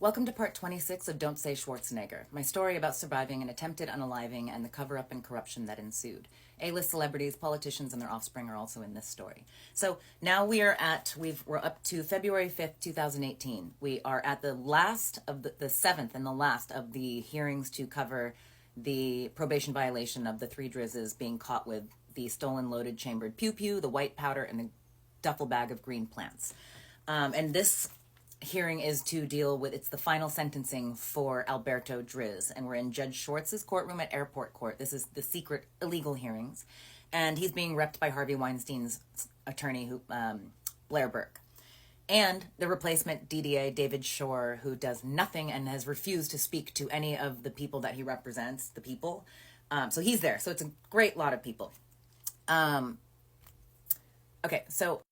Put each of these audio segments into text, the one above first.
Welcome to part 26 of Don't Say Schwarzenegger, my story about surviving an attempted unaliving and the cover-up and corruption that ensued. A-list celebrities, politicians, and their offspring are also in this story. So now we're up to February 5th, 2018. We are at the last of the seventh and the last of the hearings to cover the probation violation of the three Drizzes being caught with the stolen loaded chambered pew-pew, the white powder, and the duffel bag of green plants. And this hearing is to deal with, it's the final sentencing for Alberto Drizz, and we're in Judge Schwartz's courtroom at Airport Court. This is the secret illegal hearings, and he's being repped by Harvey Weinstein's attorney, Blair Burke, and the replacement DDA, David Shore, who does nothing and has refused to speak to any of the people that he represents, the people. So he's there. So it's a great lot of people. Okay, so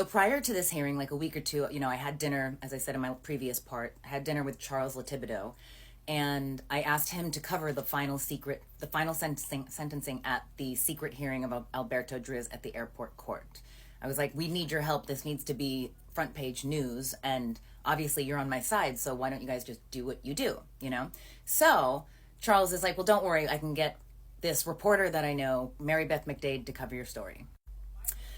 prior to this hearing, like a week or two, I had dinner, as I said in my previous part, I had dinner with Charles Latibideau, and I asked him to cover the final sentencing at the secret hearing of Alberto Drizz at the Airport Court. I was like, we need your help. This needs to be front page news, and obviously you're on my side, so why don't you guys just do what you do, So Charles is like, well, don't worry, I can get this reporter that I know, Mary Beth McDade, to cover your story.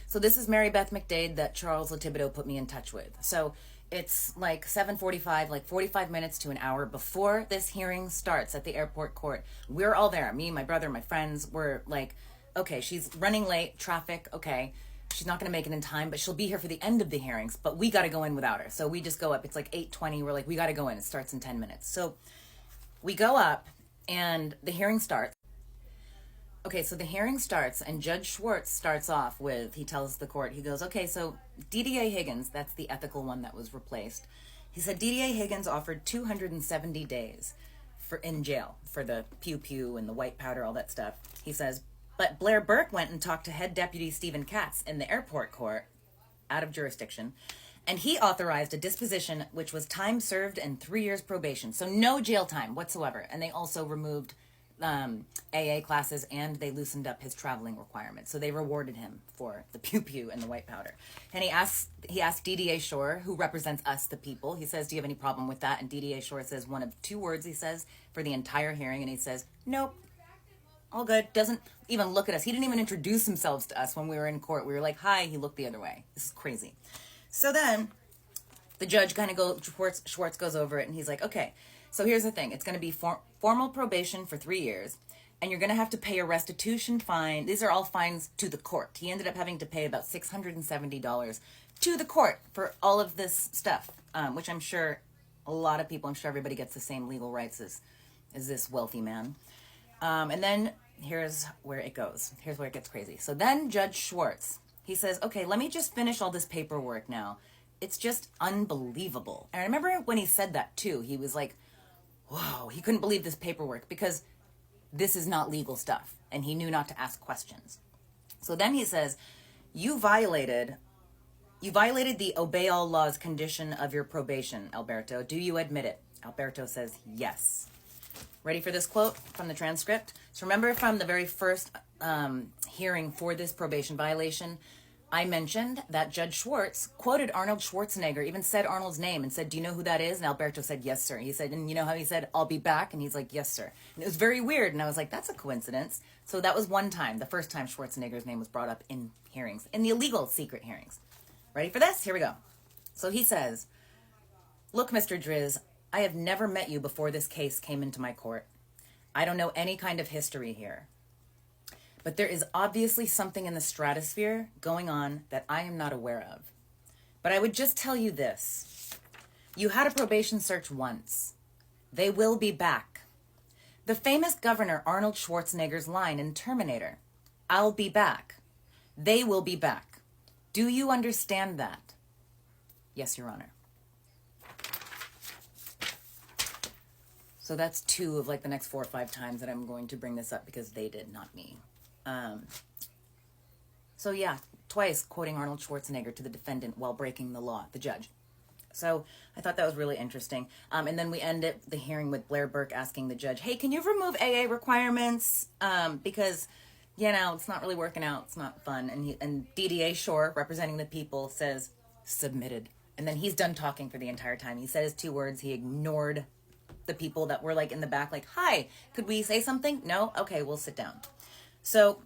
So this is Mary Beth McDade that Charles Latibideau put me in touch with. So it's like 7:45, like 45 minutes to an hour before this hearing starts at the Airport Court. We're all there. Me, my brother, my friends. We're like, okay, she's running late, traffic, okay. She's not going to make it in time, but she'll be here for the end of the hearings. But we got to go in without her. So we just go up. It's like 8:20. We're like, we got to go in. It starts in 10 minutes. So we go up and the hearing starts. Okay, so the hearing starts, and Judge Schwartz starts off with, he tells the court, he goes, okay, so DDA Higgins, that's the ethical one that was replaced. He said DDA Higgins offered 270 days in jail for the pew-pew and the white powder, all that stuff. He says, but Blair Burke went and talked to head deputy Stephen Katz in the Airport Court, out of jurisdiction, and he authorized a disposition which was time served and 3 years probation. So no jail time whatsoever. And they also removed AA classes, and they loosened up his traveling requirements. So they rewarded him for the pew-pew and the white powder. And he asked DDA Shore, who represents us, the people, he says, do you have any problem with that? And DDA Shore says one of two words, he says, for the entire hearing, and he says, nope, all good. Doesn't even look at us. He didn't even introduce himself to us when we were in court. We were like, hi, he looked the other way. This is crazy. So then the judge kind of Schwartz goes over it, and he's like, okay, so here's the thing. It's going to be formal probation for 3 years, and you're going to have to pay a restitution fine. These are all fines to the court. He ended up having to pay about $670 to the court for all of this stuff, which I'm sure a lot of people, I'm sure everybody gets the same legal rights as this wealthy man. And then here's where it goes. Here's where it gets crazy. So then Judge Schwartz, he says, okay, let me just finish all this paperwork now. It's just unbelievable. And I remember when he said that too, he was like, whoa, he couldn't believe this paperwork because this is not legal stuff. And he knew not to ask questions. So then he says, you violated the obey all laws condition of your probation, Alberto. Do you admit it? Alberto says, yes. Ready for this quote from the transcript? So remember from the very first hearing for this probation violation, I mentioned that Judge Schwartz quoted Arnold Schwarzenegger, even said Arnold's name and said, do you know who that is? And Alberto said, yes, sir. He said, and you know how he said, I'll be back? And he's like, yes, sir. And it was very weird. And I was like, that's a coincidence. So that was one time, the first time Schwarzenegger's name was brought up in hearings, in the illegal secret hearings. Ready for this? Here we go. So he says, look, Mr. Drizz, I have never met you before this case came into my court. I don't know any kind of history here. But there is obviously something in the stratosphere going on that I am not aware of. But I would just tell you this. You had a probation search once. They will be back. The famous Governor Arnold Schwarzenegger's line in Terminator, I'll be back. They will be back. Do you understand that? Yes, Your Honor. So that's two of like the next 4 or 5 times that I'm going to bring this up because they did, not me. So yeah, twice quoting Arnold Schwarzenegger to the defendant while breaking the law, the judge. So I thought that was really interesting. And then we ended the hearing with Blair Burke asking the judge, hey, can you remove AA requirements? Because, it's not really working out. It's not fun. And DDA Shore, representing the people, says, submitted. And then he's done talking for the entire time. He said his 2 words. He ignored the people that were like in the back, like, hi, could we say something? No? Okay, we'll sit down. So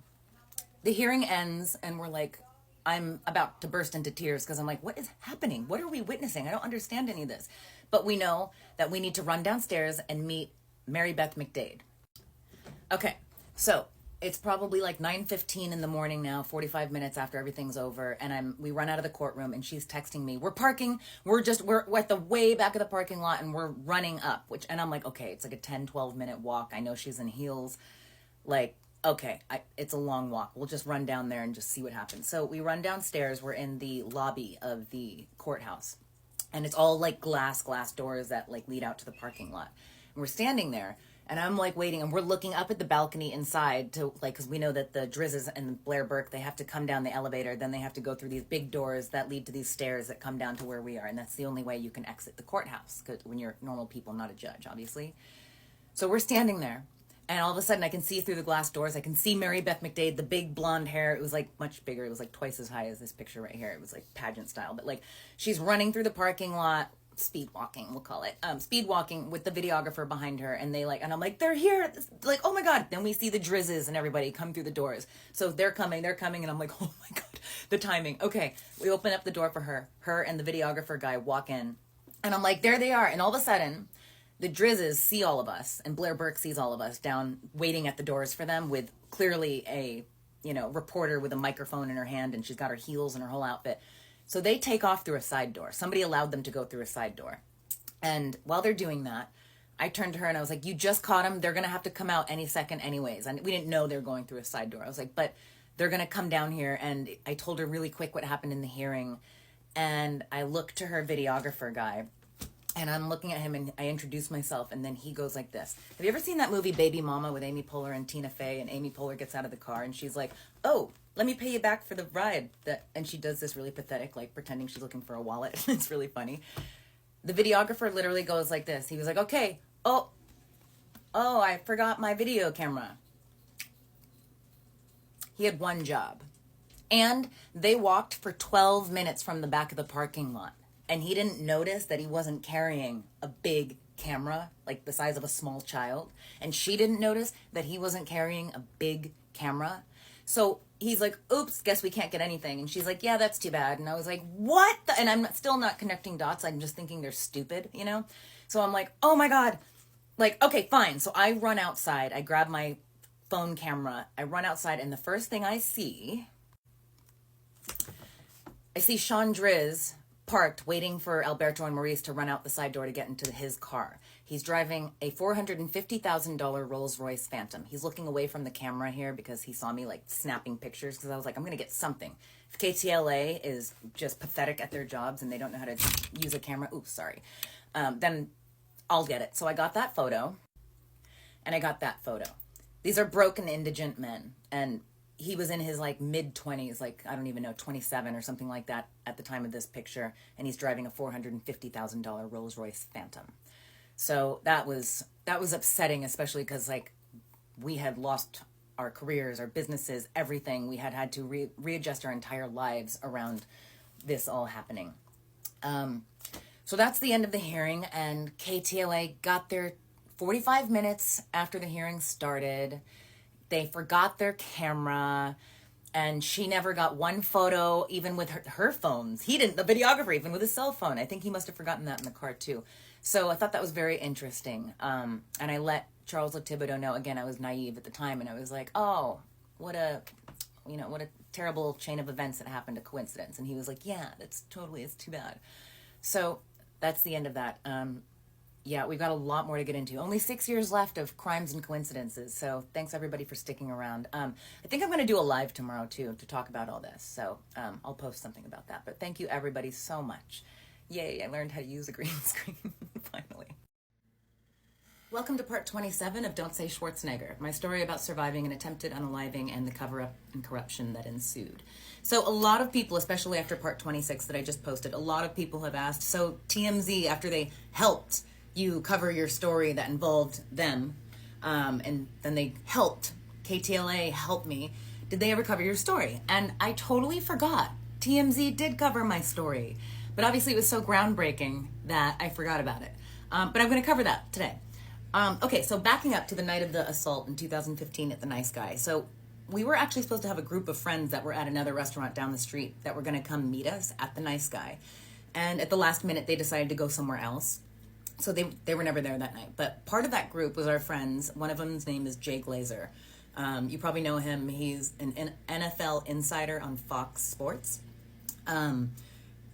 the hearing ends and we're like, I'm about to burst into tears because I'm like, what is happening? What are we witnessing? I don't understand any of this. But we know that we need to run downstairs and meet Mary Beth McDade. Okay, so it's probably like 9:15 in the morning now, 45 minutes after everything's over, and we run out of the courtroom, and she's texting me, we're parking, we're at the way back of the parking lot, and we're running up, and I'm like, okay, it's like a 10-12 minute walk. I know she's in heels, like, okay, it's a long walk. We'll just run down there and just see what happens. So we run downstairs. We're in the lobby of the courthouse, and it's all like glass doors that like lead out to the parking lot. And we're standing there, and I'm like waiting, and we're looking up at the balcony inside to like, because we know that the Drizzes and Blair Burke, they have to come down the elevator, then they have to go through these big doors that lead to these stairs that come down to where we are, and that's the only way you can exit the courthouse, because when you're normal people, not a judge, obviously. So we're standing there, and all of a sudden I can see through the glass doors. I can see Mary Beth McDade, the big blonde hair. It was like much bigger. It was like twice as high as this picture right here. It was like pageant style, but like she's running through the parking lot, speed walking, we'll call it, speed walking with the videographer behind her, and and I'm like, they're here, like, oh my God. Then we see the Drizzes and everybody come through the doors. So they're coming, and I'm like, oh my God, the timing. Okay, we open up the door for her and the videographer guy walk in, and I'm like, there they are. And all of a sudden, the Drizzes see all of us, and Blair Burke sees all of us down waiting at the doors for them with clearly a, reporter with a microphone in her hand, and she's got her heels and her whole outfit. So they take off through a side door. Somebody allowed them to go through a side door. And while they're doing that, I turned to her and I was like, you just caught them. They're going to have to come out any second anyways. And we didn't know they were going through a side door. I was like, but they're going to come down here. And I told her really quick what happened in the hearing. And I looked to her videographer guy, and I'm looking at him, and I introduce myself, and then he goes like this. Have you ever seen that movie Baby Mama with Amy Poehler and Tina Fey? And Amy Poehler gets out of the car and she's like, oh, let me pay you back for the ride. And she does this really pathetic, like pretending she's looking for a wallet. It's really funny. The videographer literally goes like this. He was like, okay, oh, I forgot my video camera. He had one job. And they walked for 12 minutes from the back of the parking lot. And he didn't notice that he wasn't carrying a big camera, like the size of a small child. And she didn't notice that he wasn't carrying a big camera. So he's like, oops, guess we can't get anything. And she's like, yeah, that's too bad. And I was like, what? And I'm still not connecting dots. I'm just thinking they're stupid, So I'm like, oh my God. Like, okay, fine. So I run outside. I grab my phone camera. I run outside. And the first thing I see Sean Driz parked waiting for Alberto and Maurice to run out the side door to get into his car. He's driving a $450,000 Rolls Royce Phantom. He's looking away from the camera here because he saw me like snapping pictures, because I was like, I'm going to get something. If KTLA is just pathetic at their jobs and they don't know how to use a camera, then I'll get it. So I got that photo, and I got that photo. These are broken, indigent men, and he was in his like mid-20s, like, I don't even know, 27 or something like that at the time of this picture. And he's driving a $450,000 Rolls Royce Phantom. So that was upsetting, especially because like we had lost our careers, our businesses, everything. We had to readjust our entire lives around this all happening. So that's the end of the hearing, and KTLA got there 45 minutes after the hearing started. They forgot their camera, and she never got one photo, even with her phones. He didn't, the videographer, even with his cell phone. I think he must have forgotten that in the car too. So I thought that was very interesting. And I let Charles Thibodeau know, again, I was naive at the time, and I was like, oh, what a terrible chain of events that happened, a coincidence. And he was like, yeah, it's too bad. So that's the end of that. Yeah, we've got a lot more to get into. Only 6 years left of crimes and coincidences. So thanks everybody for sticking around. I think I'm going to do a live tomorrow too to talk about all this. So I'll post something about that. But thank you everybody so much. Yay, I learned how to use a green screen finally. Welcome to part 27 of Don't Say Schwarzenegger, my story about surviving an attempted unaliving and the cover-up and corruption that ensued. So a lot of people, especially after part 26 that I just posted, a lot of people have asked, so TMZ, after they helped you cover your story that involved them, and then they helped, KTLA helped me, did they ever cover your story? And I totally forgot. TMZ did cover my story. But obviously it was so groundbreaking that I forgot about it. But I'm going to cover that today. Okay, so backing up to the night of the assault in 2015 at the Nice Guy. So we were actually supposed to have a group of friends that were at another restaurant down the street that were going to come meet us at the Nice Guy. And at the last minute, they decided to go somewhere else. So they were never there that night. But part of that group was our friends. One of them's name is Jay Glazer. You probably know him. He's an NFL insider on Fox Sports.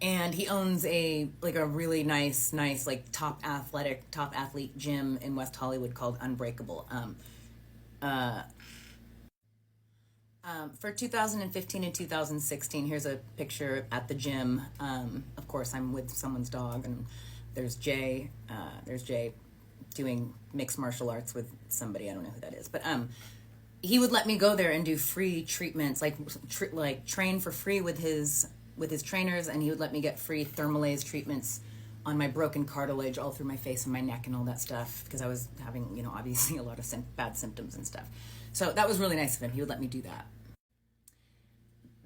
And he owns a really nice like top athlete gym in West Hollywood called Unbreakable. For 2015 and 2016, here's a picture at the gym. Of course, I'm with someone's dog, and there's Jay. There's Jay doing mixed martial arts with somebody. I don't know who that is, but he would let me go there and do free treatments, like train for free with his trainers, and he would let me get free thermalaise treatments on my broken cartilage all through my face and my neck and all that stuff, because I was having, obviously a lot of bad symptoms and stuff. So that was really nice of him. He would let me do that.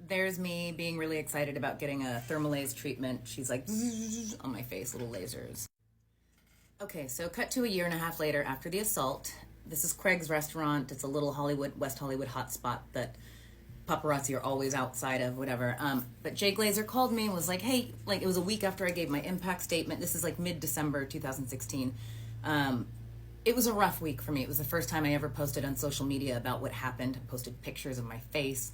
There's me being really excited about getting a thermalaise treatment. She's like on my face, little lasers. Okay, so cut to a year and a half later after the assault. This is Craig's restaurant. It's a little West Hollywood hotspot that paparazzi are always outside of, whatever. But Jay Glazer called me and was like, hey, it was a week after I gave my impact statement. This is mid-December 2016. It was a rough week for me. It was the first time I ever posted on social media about what happened. I posted pictures of my face,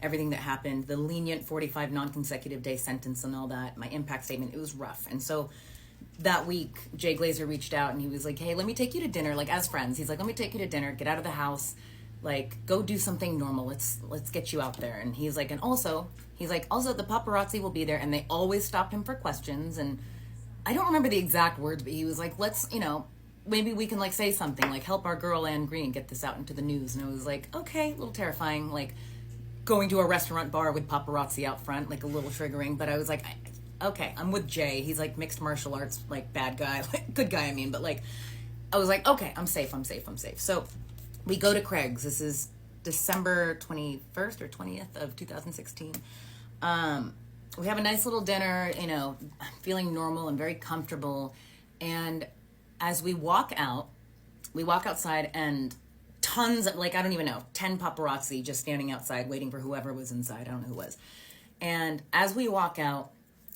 everything that happened, the lenient 45 non-consecutive day sentence and all that, my impact statement. It was rough. And so that week, Jay Glazer reached out and he was like, hey, let me take you to dinner, as friends. He's like, let me take you to dinner, get out of the house, go do something normal. Let's get you out there. And he's like, also the paparazzi will be there, and they always stopped him for questions. And I don't remember the exact words, but he was like, let's, maybe we can say something, help our girl Anne Green get this out into the news. And I was like, okay, a little terrifying, going to a restaurant bar with paparazzi out front, a little triggering. But I was like, okay, I'm with Jay. He's mixed martial arts, bad guy, good guy, I mean. But I was like, okay, I'm safe. So we go to Craig's. This is December 21st or 20th of 2016. We have a nice little dinner, feeling normal and very comfortable. And as we walk outside, and tons of, I don't even know, 10 paparazzi just standing outside waiting for whoever was inside. I don't know who was. And as we walk out,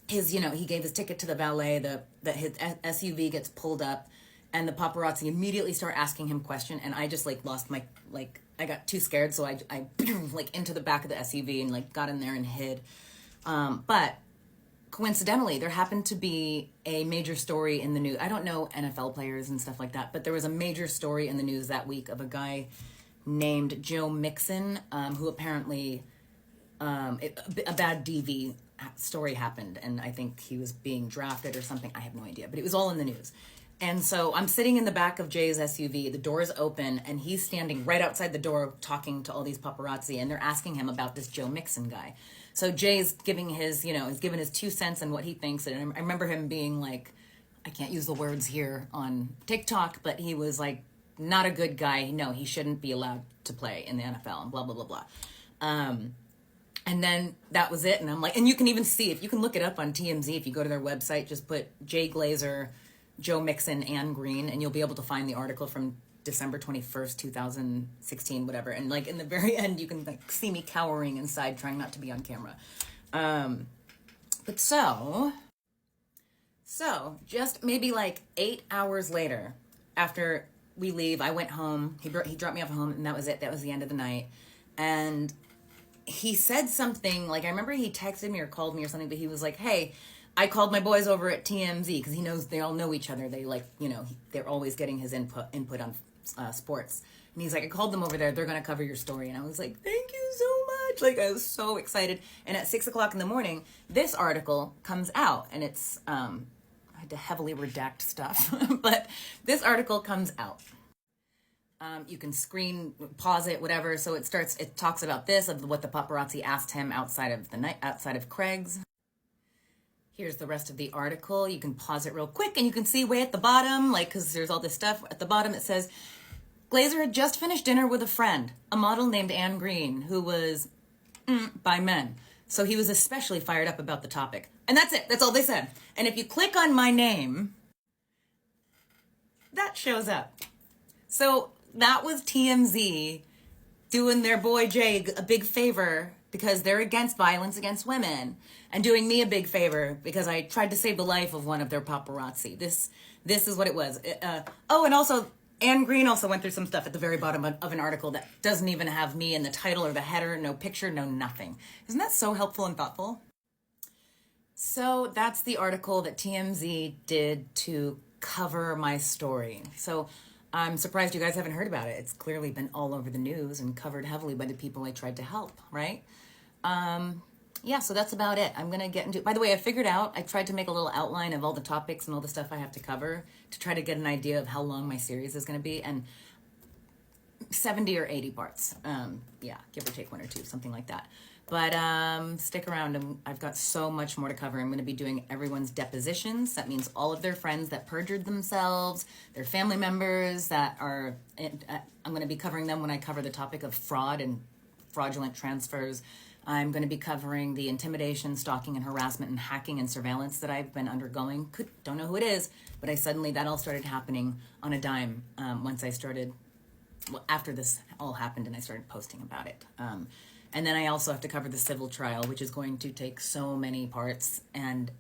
he gave his ticket to the valet, his SUV gets pulled up, and the paparazzi immediately start asking him questions, and I just lost my, I got too scared, so I into the back of the SUV and got in there and hid. But coincidentally, there happened to be a major story in the news. I don't know NFL players and stuff like that, but there was a major story in the news that week of a guy named Joe Mixon, who apparently, a bad DV story happened, and I think he was being drafted or something. I have no idea, but it was all in the news. And so I'm sitting in the back of Jay's SUV, the door's open, and he's standing right outside the door talking to all these paparazzi, and they're asking him about this Joe Mixon guy. So Jay's giving his, he's giving his 2 cents and what he thinks. And I remember him being I can't use the words here on TikTok, but he was not a good guy. No, he shouldn't be allowed to play in the NFL and blah, blah, blah, blah. And then that was it. And I'm and you can even see, if you can look it up on TMZ, if you go to their website, just put Jay Glazer, Joe Mixon, Anne Green, and you'll be able to find the article from December 21st, 2016, whatever. And in the very end, you can see me cowering inside, trying not to be on camera. But so just maybe 8 hours later, after we leave, I went home. He dropped me off at home, and that was it. That was the end of the night. And he said something, I remember he texted me or called me or something, but he was like, hey, I called my boys over at TMZ, because he knows they all know each other. They they're always getting his input on sports. And he's like, I called them over there. They're going to cover your story. And I was like, thank you so much. I was so excited. And at 6:00 in the morning, this article comes out, and it's, I had to heavily redact stuff, but this article comes out. You can pause it, whatever. So it talks about this, of what the paparazzi asked him outside of Craig's. Here's the rest of the article. You can pause it real quick, and you can see way at the bottom, because there's all this stuff at the bottom. It says, Glazer had just finished dinner with a friend, a model named Anne Green, who was by men. So he was especially fired up about the topic. And that's it. That's all they said. And if you click on my name, that shows up. So that was TMZ doing their boy Jay a big favor because they're against violence against women, and doing me a big favor because I tried to save the life of one of their paparazzi. This is what it was. Oh, and also Anne Green also went through some stuff at the very bottom of an article that doesn't even have me in the title or the header, no picture, no nothing. Isn't that so helpful and thoughtful? So that's the article that TMZ did to cover my story. So I'm surprised you guys haven't heard about it. It's clearly been all over the news and covered heavily by the people I tried to help, right? Yeah, so that's about it. I'm going to get into it. By the way, I figured out, I tried to make a little outline of all the topics and all the stuff I have to cover to try to get an idea of how long my series is going to be. And 70 or 80 parts. Yeah, give or take one or two, something like that. But stick around. I've got so much more to cover. I'm going to be doing everyone's depositions. That means all of their friends that perjured themselves, their family members that are... I'm going to be covering them when I cover the topic of fraud and fraudulent transfers. I'm going to be covering the intimidation, stalking, and harassment, and hacking and surveillance that I've been undergoing. Don't know who it is, but that all started happening on a dime once I started... Well, after this all happened and I started posting about it. And then I also have to cover the civil trial, which is going to take so many parts. And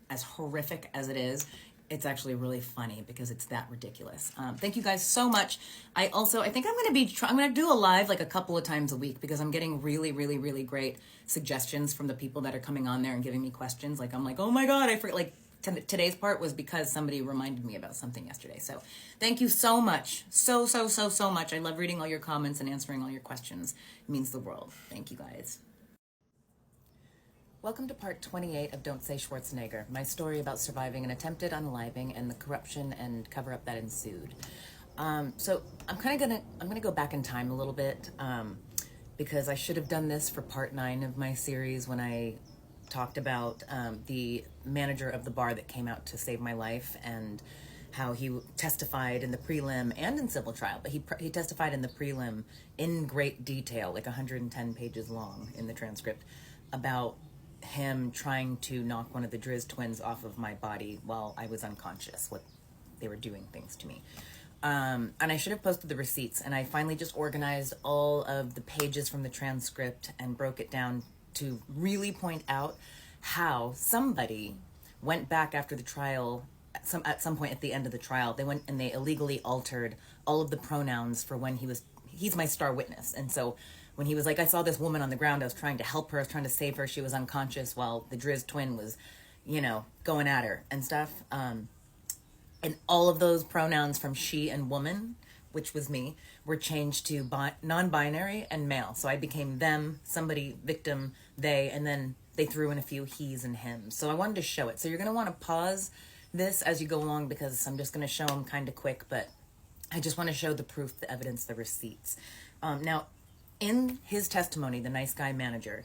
as horrific as it is, it's actually really funny because it's that ridiculous. Thank you guys so much. I think I'm going to do a live like a couple of times a week because I'm getting really, really, really great suggestions from the people that are coming on there and giving me questions. Like, I'm like, oh my God, I forget. Like, today's part was because somebody reminded me about something yesterday. So thank you so much. So much. I love reading all your comments and answering all your questions. It means the world. Thank you guys. Welcome to part 28 of Don't Say Schwarzenegger, my story about surviving an attempted unaliving and the corruption and cover-up that ensued. So I'm gonna go back in time a little bit because I should have done this for part 9 of my series when I talked about the manager of the bar that came out to save my life and how he testified in the prelim and in civil trial, but he testified in the prelim in great detail, like 110 pages long in the transcript, about him trying to knock one of the Driz twins off of my body while I was unconscious, what they were doing things to me. And I should have posted the receipts, and I finally just organized all of the pages from the transcript and broke it down to really point out how somebody went back after the trial, at some point at the end of the trial, they went and they illegally altered all of the pronouns for when he's my star witness. And so when he was like, I saw this woman on the ground, I was trying to help her, I was trying to save her, she was unconscious while the Driz twin was, going at her and stuff. And all of those pronouns from she and woman, which was me, were changed to non-binary and male. So I became them, somebody, victim, they, and then they threw in a few he's and hims. So I wanted to show it. So you're going to want to pause this as you go along because I'm just going to show them kind of quick, but I just want to show the proof, the evidence, the receipts. Now, in his testimony, the nice guy manager,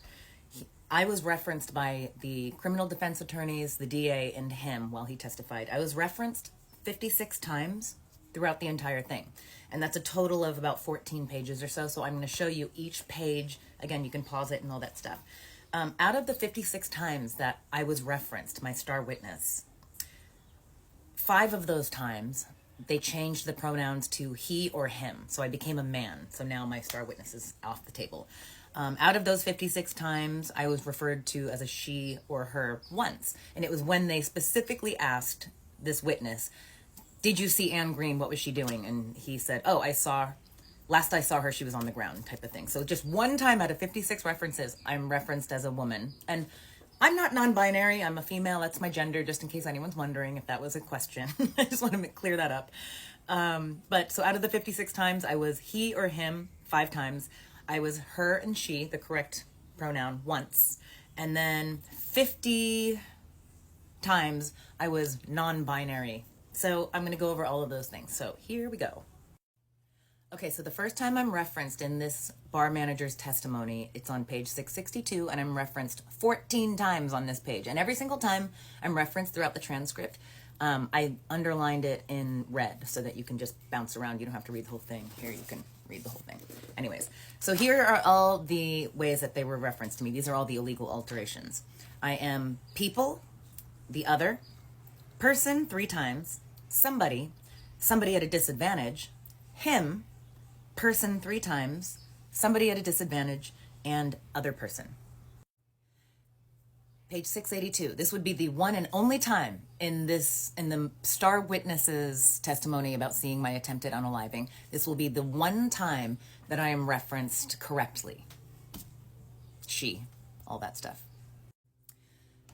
I was referenced by the criminal defense attorneys, the DA, and him while he testified. I was referenced 56 times throughout the entire thing. And that's a total of about 14 pages or so. So I'm going to show you each page. Again, you can pause it and all that stuff. Out of the 56 times that I was referenced, my star witness, 5 of those times, they changed the pronouns to he or him. So I became a man. So now my star witness is off the table. Out of those 56 times, I was referred to as a she or her once. And it was when they specifically asked this witness, did you see Anne Green? What was she doing? And he said, oh, last I saw her, she was on the ground, type of thing. So just one time out of 56 references, I'm referenced as a woman. And I'm not non-binary. I'm a female. That's my gender, just in case anyone's wondering if that was a question. I just want to clear that up. But so out of the 56 times, I was he or him 5 times. I was her and she, the correct pronoun, once. And then 50 times, I was non-binary. So I'm going to go over all of those things. So here we go. Okay, so the first time I'm referenced in this bar manager's testimony, it's on page 662, and I'm referenced 14 times on this page. And every single time I'm referenced throughout the transcript, I underlined it in red so that you can just bounce around. You don't have to read the whole thing. Here you can read the whole thing. Anyways, so here are all the ways that they were referenced to me. These are all the illegal alterations. I am people, the other, person 3 times, somebody, somebody at a disadvantage, him, person 3 times, somebody at a disadvantage, and other person. Page 682. This would be the one and only time in the star witness's testimony about seeing my attempted unaliving. This will be the one time that I am referenced correctly. She, all that stuff.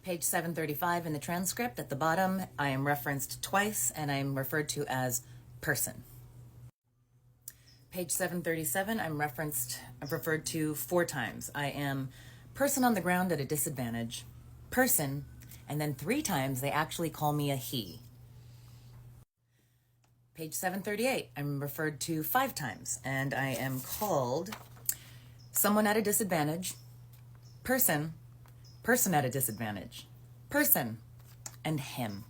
Page 735 in the transcript at the bottom, I am referenced twice and I am referred to as person. Page 737, I'm referred to 4 times. I am person on the ground at a disadvantage, person, and then 3 times they actually call me a he. Page 738, I'm referred to 5 times, and I am called someone at a disadvantage, person, person at a disadvantage, person, and him.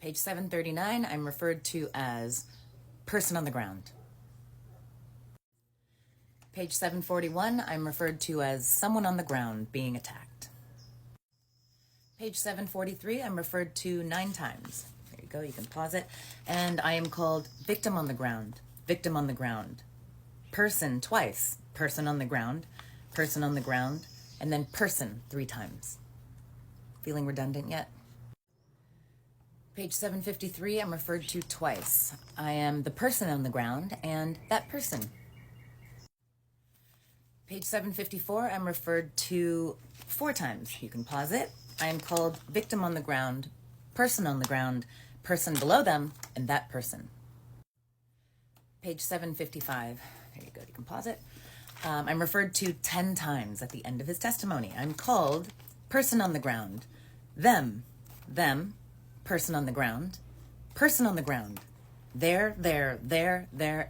Page 739, I'm referred to as person on the ground. Page 741, I'm referred to as someone on the ground being attacked. Page 743, I'm referred to 9 times. There you go, you can pause it. And I am called victim on the ground, victim on the ground. Person twice, person on the ground, and then person 3 times. Feeling redundant yet? Page 753, I'm referred to twice. I am the person on the ground and that person. Page 754, I'm referred to 4 times. You can pause it. I am called victim on the ground, person below them, and that person. Page 755, there you go, you can pause it. I'm referred to 10 times at the end of his testimony. I'm called person on the ground, them, person on the ground, there,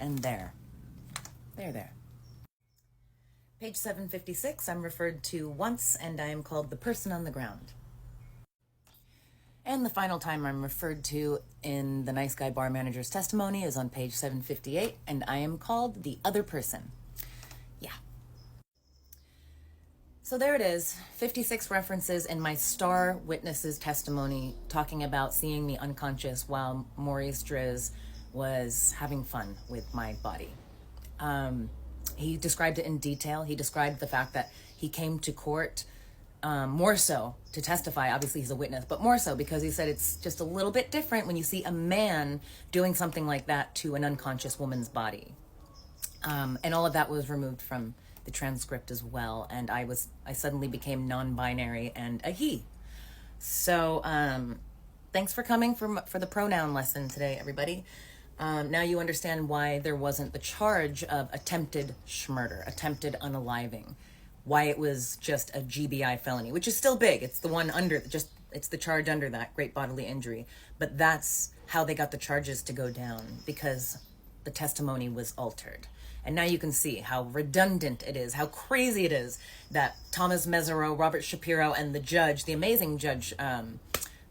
and there. There. Page 756, I'm referred to once, and I am called the person on the ground. And the final time I'm referred to in the nice guy bar manager's testimony is on page 758, and I am called the other person. Yeah. So there it is, 56 references in my star witness's testimony talking about seeing me unconscious while Maurice Driz was having fun with my body. He described it in detail. He described the fact that he came to court more so to testify. Obviously, he's a witness, but more so because he said it's just a little bit different when you see a man doing something like that to an unconscious woman's body. And all of that was removed from the transcript as well. And I suddenly became non-binary and a he. So thanks for coming for the pronoun lesson today, everybody. Now you understand why there wasn't the charge of attempted schmurder, attempted unaliving, why it was just a GBI felony, which is still big. It's the one it's the charge under that, great bodily injury. But that's how they got the charges to go down, because the testimony was altered. And now you can see how redundant it is, how crazy it is that Thomas Mesereau, Robert Shapiro, and the judge, the amazing judge,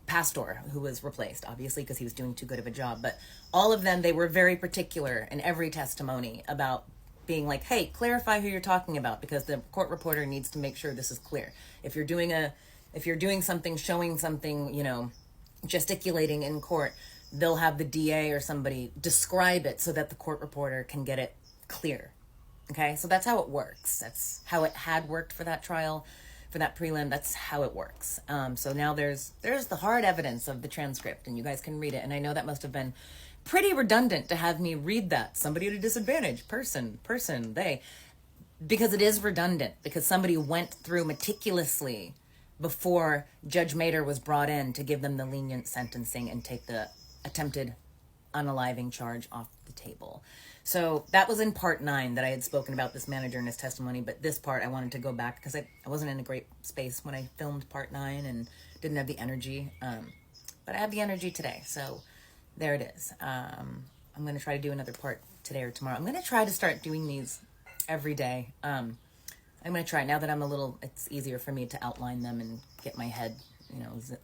Pastor, who was replaced, obviously, because he was doing too good of a job. But all of them, they were very particular in every testimony about being like, hey, clarify who you're talking about, because the court reporter needs to make sure this is clear. If you're doing something, showing something, gesticulating in court, they'll have the DA or somebody describe it so that the court reporter can get it clear. Okay, so that's how it works. That's how it had worked for that trial. For that prelim, that's how it works. So now there's the hard evidence of the transcript, and you guys can read it. And I know that must have been pretty redundant to have me read that. Somebody at a disadvantage, person, they. Because it is redundant, because somebody went through meticulously before Judge Mader was brought in to give them the lenient sentencing and take the attempted unaliving charge off the table. So that was in part 9 that I had spoken about this manager and his testimony, but this part I wanted to go back because I wasn't in a great space when I filmed part 9 and didn't have the energy, but I have the energy today, so there it is. I'm going to try to do another part today or tomorrow. I'm going to try to start doing these every day. I'm going to try, now that it's easier for me to outline them and get my head,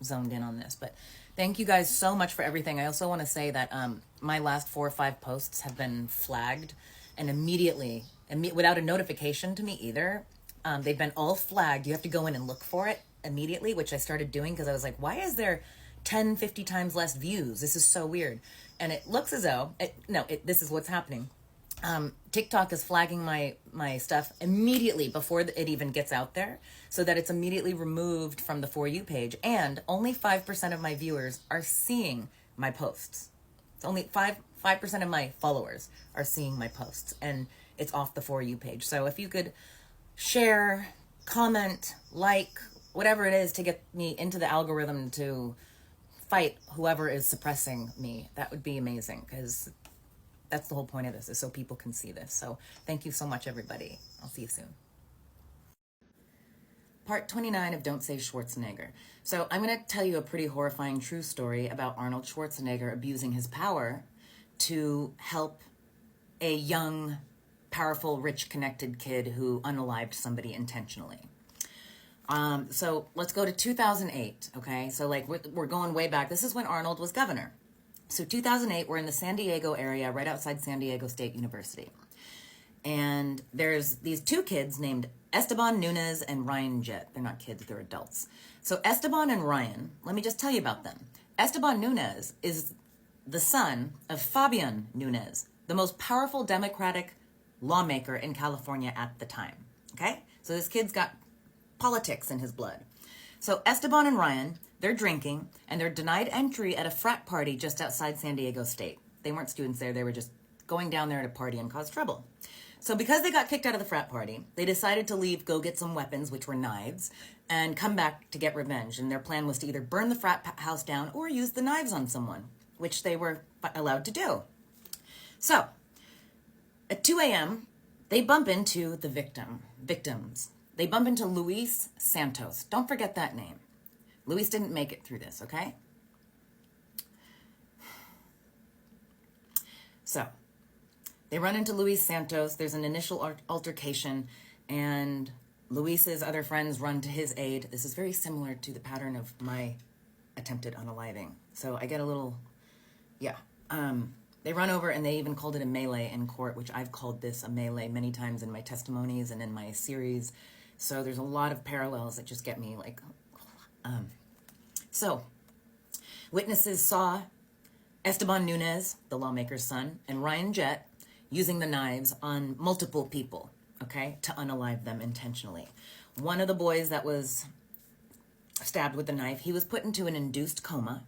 zoned in on this, but thank you guys so much for everything. I also want to say that my last 4 or 5 posts have been flagged, and immediately, without a notification to me either, They've been all flagged. You have to go in and look for it immediately, which I started doing because I was like, why is there 10, 50 times less views? This is so weird. And it looks as though, this is what's happening. TikTok is flagging my stuff immediately before it even gets out there, so that it's immediately removed from the For You page. And only 5% of my viewers are seeing my posts. It's only 5% of my followers are seeing my posts, and it's off the For You page. So if you could share, comment, like, whatever it is to get me into the algorithm to fight whoever is suppressing me, that would be amazing, because that's the whole point of this, is so people can see this. So thank you so much, everybody. I'll see you soon. Part 29 of Don't Say Schwarzenegger. So I'm going to tell you a pretty horrifying true story about Arnold Schwarzenegger abusing his power to help a young, powerful, rich, connected kid who unalived somebody intentionally. So let's go to 2008, okay? So like we're going way back. This is when Arnold was governor. So 2008, we're in the San Diego area, right outside San Diego State University. And there's these two kids named Esteban Nunez and Ryan Jett. They're not kids, they're adults. So Esteban and Ryan, let me just tell you about them. Esteban Nunez is the son of Fabian Nunez, the most powerful Democratic lawmaker in California at the time, okay? So this kid's got politics in his blood. So Esteban and Ryan, they're drinking, and they're denied entry at a frat party just outside San Diego State. They weren't students there, they were just going down there to party and cause trouble. So because they got kicked out of the frat party, they decided to leave, go get some weapons, which were knives, and come back to get revenge. And their plan was to either burn the frat house down or use the knives on someone, which they were allowed to do. So at 2 a.m., they bump into the victims. They bump into Luis Santos. Don't forget that name. Luis didn't make it through this, okay? So they run into Luis Santos. There's an initial altercation, and Luis's other friends run to his aid. This is very similar to the pattern of my attempted unaliving. So I get a little, they run over, and they even called it a melee in court, which I've called this a melee many times in my testimonies and in my series. So there's a lot of parallels that just get me like, so witnesses saw Esteban Nunez, the lawmaker's son, and Ryan Jett using the knives on multiple people, okay, to unalive them intentionally. One of the boys that was stabbed with the knife, he was put into an induced coma,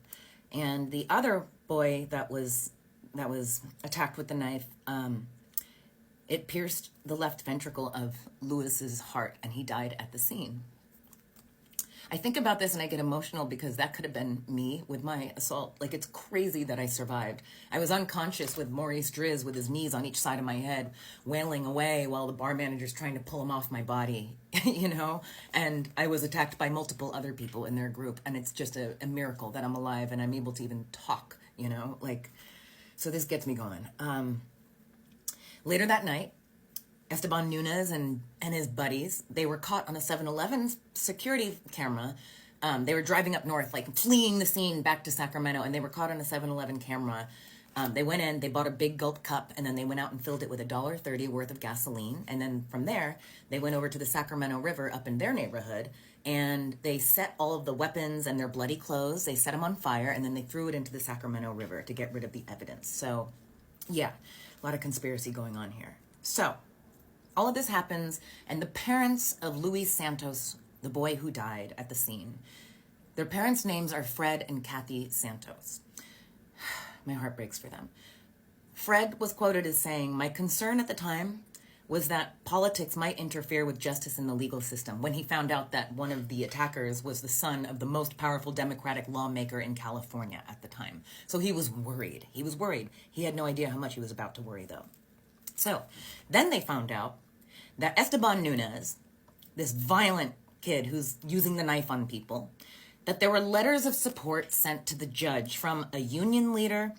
and the other boy that was attacked with the knife, it pierced the left ventricle of Lewis's heart, and he died at the scene. I think about this and I get emotional because that could have been me with my assault. Like, it's crazy that I survived. I was unconscious with Maurice Driz with his knees on each side of my head, wailing away while the bar manager's trying to pull him off my body, you know? And I was attacked by multiple other people in their group, and it's just a miracle that I'm alive and I'm able to even talk, you know? Like, so this gets me going. Later that night, Esteban Nunez and his buddies, they were caught on a 7-Eleven security camera. They were driving up north, like fleeing the scene back to Sacramento, and they were caught on a 7-Eleven camera. They went in, they bought a big gulp cup, and then they went out and filled it with $1.30 worth of gasoline. And then from there, they went over to the Sacramento River up in their neighborhood, and they set all of the weapons and their bloody clothes, they set them on fire, and then they threw it into the Sacramento River to get rid of the evidence. So, yeah, a lot of conspiracy going on here. So all of this happens, and the parents of Luis Santos, the boy who died at the scene, their parents' names are Fred and Kathy Santos. My heart breaks for them. Fred was quoted as saying, "My concern at the time was that politics might interfere with justice in the legal system," when he found out that one of the attackers was the son of the most powerful Democratic lawmaker in California at the time. So he was worried. He was worried. He had no idea how much he was about to worry, though. So then they found out that Esteban Nunez, this violent kid who's using the knife on people, that there were letters of support sent to the judge from a union leader,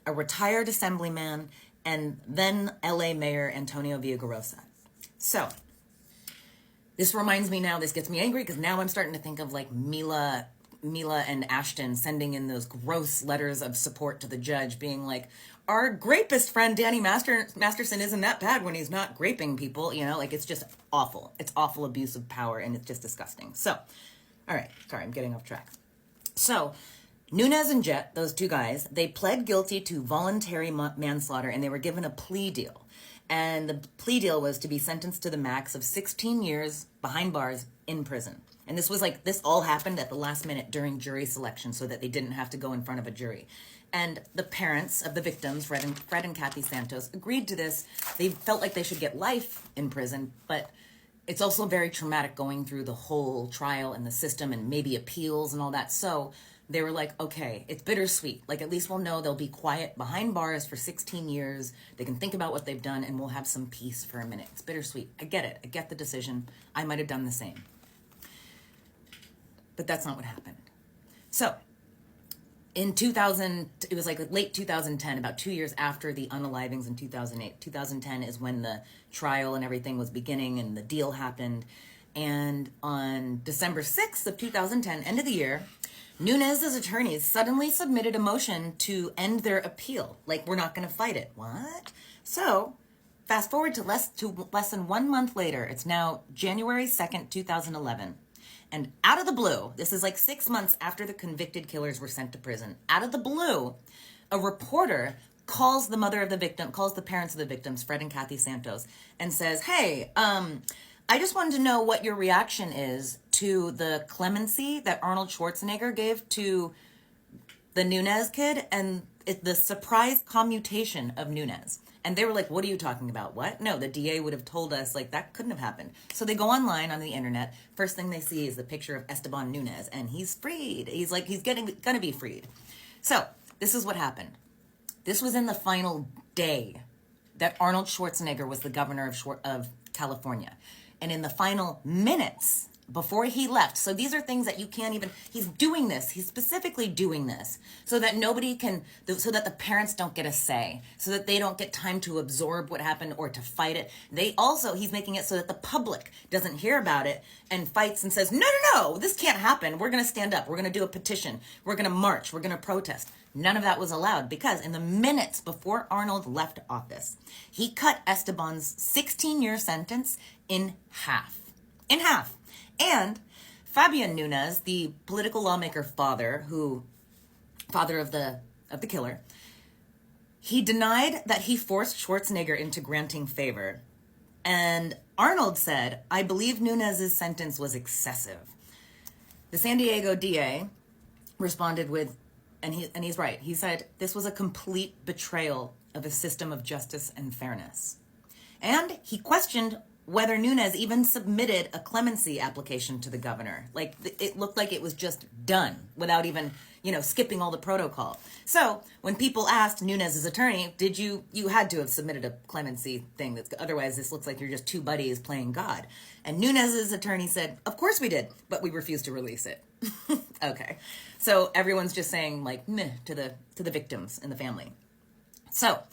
a retired assemblyman, and then LA Mayor Antonio Villagrosa. So this reminds me now, this gets me angry because now I'm starting to think of like Mila Mila and Ashton sending in those gross letters of support to the judge, being like, our grapist friend Danny Masterson isn't that bad when he's not graping people, like it's just awful. It's awful abuse of power, and it's just disgusting. So, all right, sorry, I'm getting off track. So, Nunes and Jet, those two guys, they pled guilty to voluntary manslaughter, and they were given a plea deal. And the plea deal was to be sentenced to the max of 16 years behind bars in prison. And this all happened at the last minute during jury selection so that they didn't have to go in front of a jury. And the parents of the victims, Fred and Kathy Santos, agreed to this. They felt like they should get life in prison, but it's also very traumatic going through the whole trial and the system and maybe appeals and all that. So they were like, okay, it's bittersweet. Like, at least we'll know they'll be quiet behind bars for 16 years. They can think about what they've done, and we'll have some peace for a minute. It's bittersweet. I get it. I get the decision. I might have done the same. But that's not what happened. So, in 2000, it was like late 2010, about 2 years after the unalivings in 2008. 2010 is when the trial and everything was beginning and the deal happened. And on December 6th of 2010, end of the year, Nunes' attorneys suddenly submitted a motion to end their appeal. Like, we're not going to fight it. What? So, fast forward to less than 1 month later. It's now January 2nd, 2011. And out of the blue, this is like 6 months after the convicted killers were sent to prison, out of the blue, a reporter calls the mother of the victim, calls the parents of the victims, Fred and Kathy Santos, and says, hey, I just wanted to know what your reaction is to the clemency that Arnold Schwarzenegger gave to the Nunes kid and the surprise commutation of Nunes. And they were like, what are you talking about? What? No, the DA would have told us, like, that couldn't have happened. So they go online on the internet. First thing they see is the picture of Esteban Nunes, and he's freed. He's gonna be freed. So this is what happened. This was in the final day that Arnold Schwarzenegger was the governor of California. And in the final minutes before he left, so these are things that you can't even, he's specifically doing this so that so that the parents don't get a say, so that they don't get time to absorb what happened or to fight it. He's making it so that the public doesn't hear about it and fights and says, no, this can't happen. We're going to stand up. We're going to do a petition. We're going to march. We're going to protest. None of that was allowed because in the minutes before Arnold left office, he cut Esteban's 16-year sentence in half. In half. And Fabian Nunes, the political lawmaker father of the killer, he denied that he forced Schwarzenegger into granting favor. And Arnold said, I believe Nunes' sentence was excessive. The San Diego DA responded with, and he's right, he said, this was a complete betrayal of a system of justice and fairness. And he questioned whether Nunes even submitted a clemency application to the governor. Like, it looked like it was just done without even, skipping all the protocol. So when people asked Nunes' attorney, you had to have submitted a clemency thing, otherwise this looks like you're just two buddies playing God. And Nunes' attorney said, of course we did, but we refused to release it. Okay. So everyone's just saying like, meh, to the victims and the family. So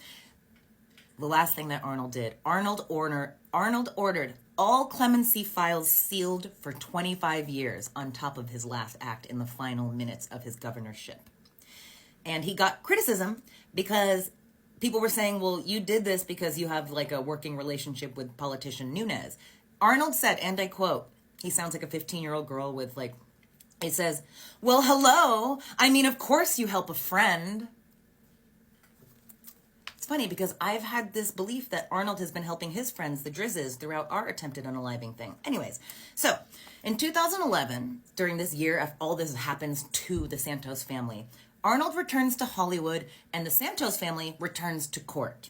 the last thing that Arnold did, Arnold ordered all clemency files sealed for 25 years on top of his last act in the final minutes of his governorship. And he got criticism because people were saying, well, you did this because you have like a working relationship with politician Nunes. Arnold said, and I quote, he sounds like a 15-year-old girl with like, it says, well, hello, I mean, of course you help a friend. It's funny because I've had this belief that Arnold has been helping his friends, the Drizzes, throughout our attempted unaliving thing. Anyways, so in 2011, during this year, all this happens to the Santos family, Arnold returns to Hollywood and the Santos family returns to court.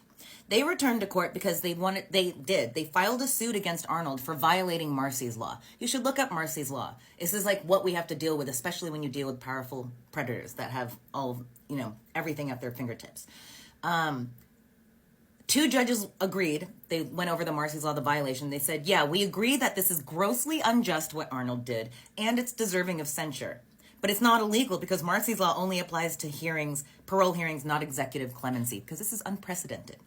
They returned to court because they filed a suit against Arnold for violating Marsy's Law. You should look up Marsy's Law. This is like what we have to deal with, especially when you deal with powerful predators that have all, everything at their fingertips. Two judges agreed. They went over the Marsy's Law, the violation. They said, yeah, we agree that this is grossly unjust what Arnold did, and it's deserving of censure. But it's not illegal because Marsy's Law only applies to parole hearings, not executive clemency, because this is unprecedented.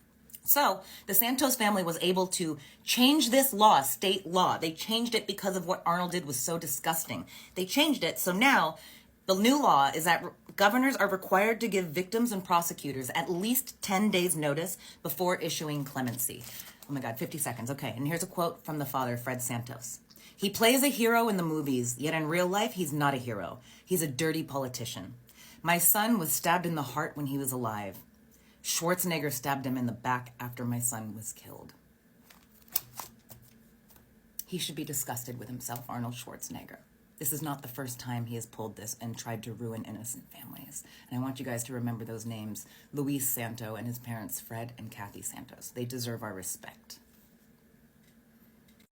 So the Santos family was able to change this law, state law. They changed it because of what Arnold did was so disgusting. They changed it. So now The new law is that governors are required to give victims and prosecutors at least 10 days notice before issuing clemency. Oh my God, 50 seconds. Okay, and here's a quote from the father, Fred Santos. He plays a hero in the movies, yet in real life, he's not a hero. He's a dirty politician. My son was stabbed in the heart when he was alive. Schwarzenegger stabbed him in the back after my son was killed. He should be disgusted with himself, Arnold Schwarzenegger. This is not the first time he has pulled this and tried to ruin innocent families. And I want you guys to remember those names, Luis Santo and his parents, Fred and Kathy Santos. They deserve our respect.